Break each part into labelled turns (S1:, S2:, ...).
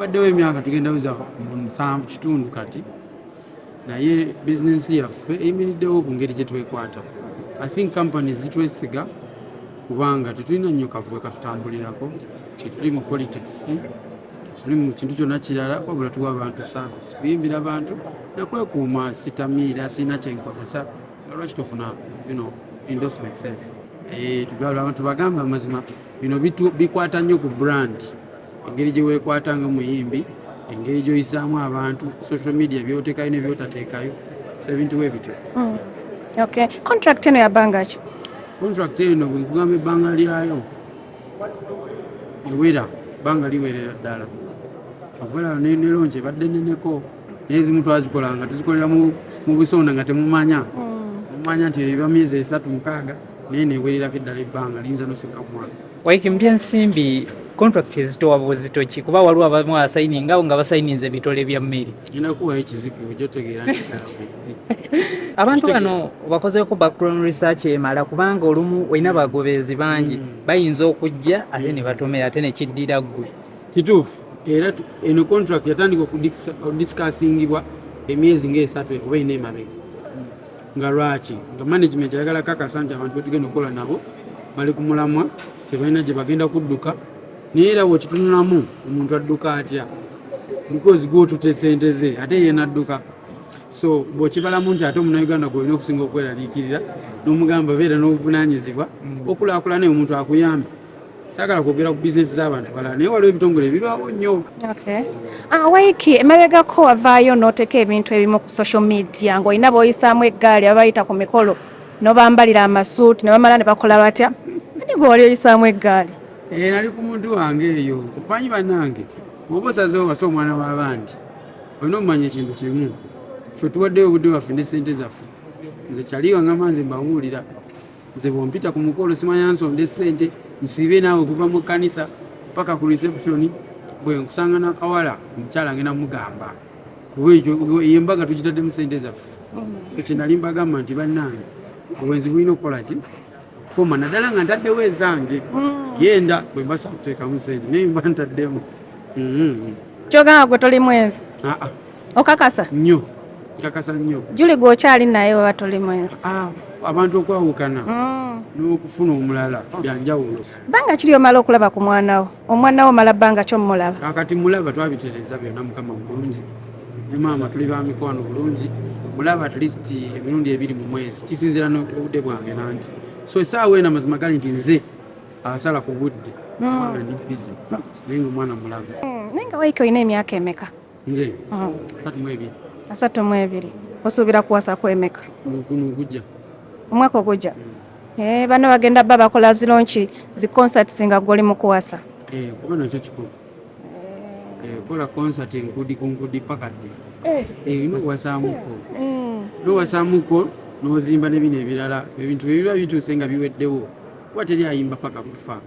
S1: wabaddewo emyaka tugenda weza mu 7 kitundu kati naye bizinensi yaffe eyimiriddewo ku ngeri gye twekwata. I think companies zitwesiga kubanga tetulina nnyo kavuyo katutambulirako, tetuli mu politics, tuli mu kintu kyonna kirala wabula tuwa abantu service, kuyimbira abantu nakwekuuma sitamiira sirina kyenkozesa lwaki tofuna endorsement self. Tugala abantu bagamba amazima bino bikwata nnyo ku brand, engeri gye weekwata nga muyimbi, engeri gy'oyisaamu abantu, social media by'oteekayo ne by'otateekayo, so ebintu bwe bityo.
S2: Okay. Contract eno yabbanga ki?
S1: Contract eno bwe nkugamba ebbanga lyayo ewera, ebbanga liwerera ddala. Kyovera ne lonje ebadde neneko naye ezimu twazikola nga tuzikolera mu busonda nga temumanya. Mumanya nti eba myezi 3-6 naye neweererako eddala ebbanga liyinza n'osukka ku mwaka.
S3: Wayikimbya ensimbi contract ezitowa buzito ki kuba waliwo abamu asayininga nga basayininze ebitole bya mmere.
S1: Ngenda kuwayo ekizikiwe gy'otegeera
S3: abantu bano bakozeko background research emala kubanga olumu olina bagobeezi bangi bayinza okujja ate ne batomera ate ne kiddira ggwe.
S1: Kituufu era eno contract yatandika okudiscussingibwa emyezi nga3 oba 4 emabega. Nga lwaki nga management yagala kakasa nti abantu betugenda okukola nabo bali ku mulamwa tebalina gye bagenda kudduka naye era bwekitunulamu omuntu adduka atya because gwotute sente ze ate ye nadduka. So bw'okibalamu nti ate omunnayuganda gw'olina okusinga okweraliikirira n'omugamba beera n'obuvunaanyizibwa okulaakulana omuntu akuyambe. Saagala kwogera ku bizinesi z'abantu balala naye waliwo ebitongole ebirwawo nnyo.
S2: Waiki emabegako wavaayo n'oteeka ebintu ebimu ku social media ng'olina b'oyisaamu eggaali abayita ku mikolo n'obambalira amasuuti ne bamala ne bakola batya ani gwe wali oyisaamu eggaali?
S1: Nali ku muntu wange eyo kumanyi bannange oba osazeewo wasa omwana w'abandi olina omumanya ekintu kimu ffe tuwaddeyo obudde waffe ne ssente zaffe. Nze kyaliwa nga manze mbawuulira nze bw'ompita ku mukolo simanya nsonde ssente nsiibe naawe okuva mu kkanisa paka ku reception bwe nkusanga n'akawala omukyala ngenda mugamba kuba ekyo embaga tugitaddemu ssente zaffe. So kye nali mbagamba nti bannange obwenzi bulina okukola ki koma naddala nga ntaddewo ezange yenda bwe mbasa kuteekamu ssente naye mba ntaddemu.
S2: Kyogamba gwe toli mwenzi? Okakasa?
S1: Nnyo nkakasa nnyo.
S2: Juli gw'okyali naye oba toli mwenzi?
S1: Abantu okwawukana n'okufuna omulala byanjawulo.
S2: Bbanga kiri omala okulaba ku mwana wo? Omwana wo omala bbanga ki omulaba?
S1: Kakati mulaba twabitereza byonna Mukama bulungi ne maama tuli ba mikwano bulungi mulaba at least emirundi 2 mu mwezi kisinziira n'obudde bwange nanti. So essaawa eno amazima gali nti nze asala ku budde nga ndi busy naye ng'omwana mulaba.
S2: Naye nga Waiki olina emyaka emeka?
S1: Nze
S2: 32. Osuubira kuwasa kwemeka?
S1: Guno ogujja.
S2: Omwaka ogujja? Bano bagenda bba bakola zilonki zi concerts nga gwoli mu kuwasa?
S1: Kuba nakyo kikulu. Kola concert enkudi ku nkudi paka dde. N'owasaamuko. N'owasaamuko n'ozimba ne bino ebirala ebintu ebiba bituuse nga biweddewo kuba teri ayimba paka kufa.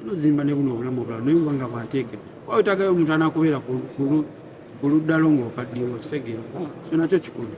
S1: N'ozimba ne buno obulamu obulala naye nga bwateeke wawetagayo omuntu anaakubeera ku ludda lwo ng'okaddiwo kitegeera so nakyo kikulu.